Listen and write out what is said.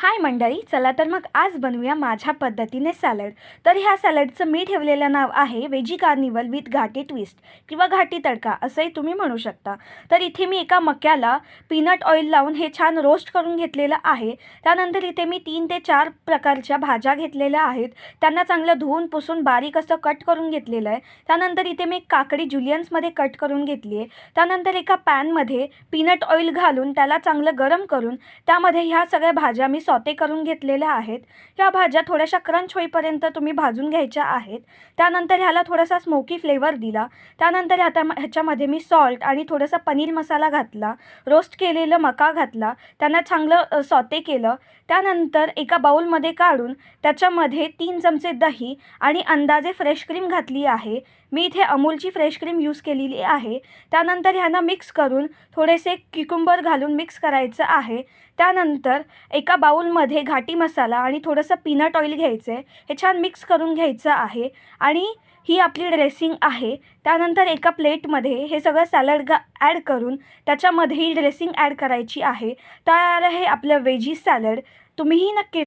हाय मंडळी, चला तर मग आज बनवूया माझ्या पद्धतीने सॅलड. तर ह्या सॅलडचं मी ठेवलेलं नाव आहे veggie carnival with Ghati twist किंवा घाटी तडका असंही तुम्ही म्हणू शकता. तर इथे मी एका मक्याला पीनट ऑइल लावून हे छान रोस्ट करून घेतलेलं आहे. त्यानंतर इथे मी 3 ते 4 प्रकारच्या भाज्या घेतलेल्या आहेत. त्यांना चांगलं धुवून पुसून बारीक असं कट करून घेतलेलं आहे. त्यानंतर इथे मी काकडी जुलियन्समध्ये कट करून घेतली आहे. त्यानंतर एका पॅनमध्ये पीनट ऑइल घालून त्याला चांगलं गरम करून त्यामध्ये ह्या सगळ्या भाज्या मी सॉटे करून घेतलेल्या आहेत. ह्या भाज्या थोड्याशा क्रंच होईपर्यंत तुम्ही भाजून घ्यायच्या आहेत. त्यानंतर ह्याला थोडासा स्मोकी फ्लेवर दिला. त्यानंतर ह्याच्यामध्ये मी सॉल्ट आणि थोडासा पनीर मसाला घातला, रोस्ट केलेलं मका घातला, त्यांना चांगलं सॉटे केलं. त्यानंतर एका बाउलमध्ये काढून त्याच्यामध्ये 3 चमचे दही आणि अंदाजे फ्रेश क्रीम घातली आहे. मी इथे अमूलची फ्रेश क्रीम यूज केलेली आहे. त्यानंतर ह्यांना मिक्स करून थोडेसे क्युकुंबर घालून मिक्स करायचं आहे. त्यानंतर एका बाउलमध्ये घाटी मसाला आणि थोडंसं पीनट ऑइल घ्यायचं आहे. हे छान मिक्स करून घ्यायचं आहे आणि ही आपली ड्रेसिंग आहे. त्यानंतर एका प्लेटमध्ये हे सगळं सॅलड ॲड करून त्याच्यामध्ये ही ड्रेसिंग ॲड करायची आहे. तयार आहे आपलं वेजी सॅलड. तुम्हीही नक्की